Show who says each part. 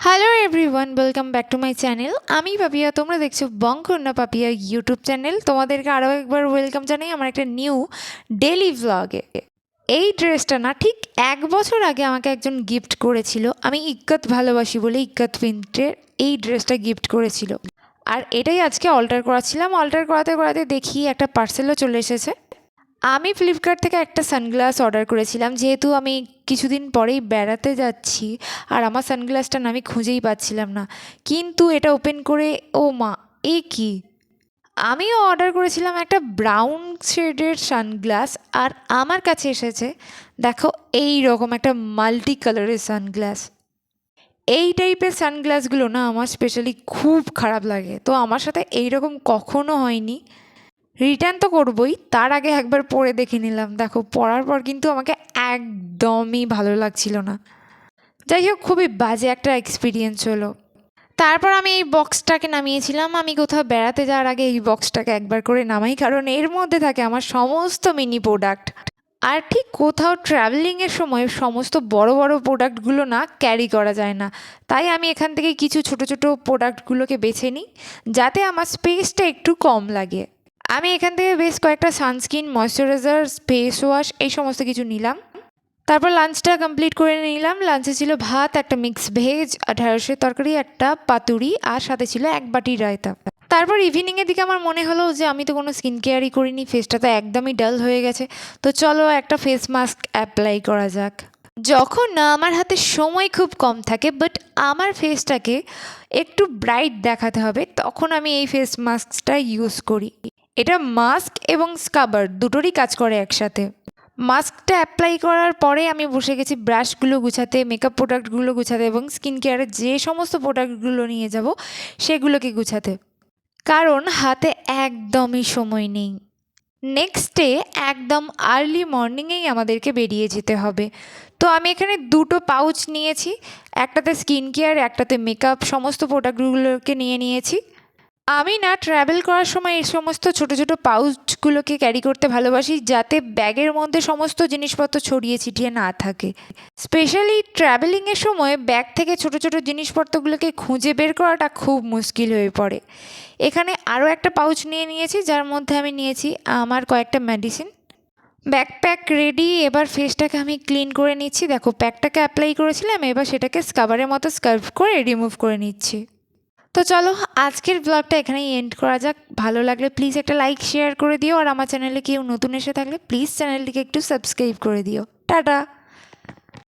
Speaker 1: Hello everyone, welcome back to my channel. আমি পাপিয়া, তোমরা দেখছো বংকন্যা পাপিয়া ইউটিউব চ্যানেল। তোমাদেরকে আরও একবার ওয়েলকাম জানাই আমার একটা নিউ ডেলি ভ্লগে। এই ড্রেসটা না ঠিক 1 বছর আগে আমাকে একজন গিফট করেছিল। আমি ইক্কত ভালোবাসি বলে ইক্কত প্রিন্টের এই ড্রেসটা গিফট করেছিল। আর এটাই আজকে অল্টার করাচ্ছিলাম। অল্টার করাতে করাতে দেখি একটা পার্সেলও চলে এসেছে। আমি ফ্লিপকার্ট থেকে একটা সানগ্লাস অর্ডার করেছিলাম, যেহেতু আমি কিছুদিন পরেই বেড়াতে যাচ্ছি আর আমার সানগ্লাসটা না আমি খুঁজেই পাচ্ছিলাম না। কিন্তু এটা ওপেন করে ও মা, এ কি! আমিও অর্ডার করেছিলাম একটা ব্রাউন শেডের সানগ্লাস, আর আমার কাছে এসেছে দেখো এই রকম একটা মাল্টি কালারের সানগ্লাস। এই টাইপের সানগ্লাসগুলো না আমার স্পেশালি খুব খারাপ লাগে, তো আমার সাথে এইরকম কখনো হয়নি। রিটার্ন তো করবই, তার আগে একবার পরে দেখে নিলাম। দেখো পরার পর কিন্তু আমাকে একদমই ভালো লাগছিল না। যাই হোক, খুবই বাজে একটা এক্সপিরিয়েন্স হলো। তারপর আমি এই বক্সটাকে নামিয়েছিলাম। আমি কোথাও বেড়াতে যাওয়ার আগে এই বক্সটাকে একবার করে নামাই, কারণ এর মধ্যে থাকে আমার সমস্ত মিনি প্রোডাক্ট। আর ঠিক কোথাও ট্রাভেলিংয়ের সময় সমস্ত বড় বড় প্রোডাক্টগুলো না ক্যারি করা যায় না, তাই আমি এখান থেকে কিছু ছোট ছোট প্রোডাক্টগুলোকে বেছে নিই যাতে আমার স্পেসটা একটু কম লাগে। আমি এখান থেকে বেশ কয়েকটা সানস্ক্রিন, ময়শ্চারাইজার, ফেস ওয়াশ এই সমস্ত কিছু নিলাম। তারপর লাঞ্চটা কমপ্লিট করে নিলাম। লাঞ্চে ছিল ভাত, একটা মিক্স ভেজ, ঢেঁড়সের তরকারি, একটা পাতুরি, আর সাথে ছিল এক বাটি রায়তা। তারপর ইভিনিংয়ের দিকে আমার মনে হলো যে আমি তো কোনো স্কিন কেয়ারই করিনি, ফেসটা তো একদমই ডাল হয়ে গেছে, তো চলো একটা ফেস মাস্ক অ্যাপ্লাই করা যাক। যখন না আমার হাতে সময় খুব কম থাকে বাট আমার ফেসটাকে একটু ব্রাইট দেখাতে হবে, তখন আমি এই ফেস মাস্কটা ইউজ করি। এটা মাস্ক এবং স্কাবার দুটোরই কাজ করে একসাথে। মাস্কটা অ্যাপ্লাই করার পরে আমি বসে গেছি ব্রাশগুলো গুছাতে, মেকআপ প্রোডাক্টগুলো গুছাতে এবং স্কিন কেয়ারের যে সমস্ত প্রোডাক্টগুলো নিয়ে যাব সেগুলোকে গুছাতে, কারণ হাতে একদমই সময় নেই। নেক্সট ডে একদম আর্লি মর্নিংয়েই আমাদেরকে বেরিয়ে যেতে হবে। তো আমি এখানে দুটো পাউচ নিয়েছি, একটাতে স্কিন কেয়ার, একটাতে মেকআপ, সমস্ত প্রোডাক্টগুলোকে নিয়ে নিয়েছি। আমি না ট্রাভেল করার সময় এই সমস্ত ছোটো ছোটো পাউচগুলোকে ক্যারি করতে ভালোবাসি, যাতে ব্যাগের মধ্যে সমস্ত জিনিসপত্র ছড়িয়ে ছিটিয়ে না থাকে। স্পেশালি ট্রাভেলিংয়ের সময় ব্যাগ থেকে ছোটো ছোটো জিনিসপত্রগুলোকে খুঁজে বের করাটা খুব মুশকিল হয়ে পড়ে। এখানে আরও একটা পাউচ নিয়ে নিয়েছি, যার মধ্যে আমি নিয়েছি আমার কয়েকটা মেডিসিন। Backpack ready. এবার ফেসটাকে আমি ক্লিন করে নিচ্ছি। দেখো প্যাকটাকে অ্যাপ্লাই করেছিলাম, এবার সেটাকে স্কাবারের মতো স্কার্ভ করে রিমুভ করে নিচ্ছি। তো চলো আজকের ব্লগটা এখানেই এন্ড করা যাক। ভালো লাগলে প্লিজ একটা লাইক শেয়ার করে দিও, আর আমার চ্যানেলে কেউ নতুন এসে থাকলে প্লিজ চ্যানেলটিকে একটু সাবস্ক্রাইব করে দিও। টাটা।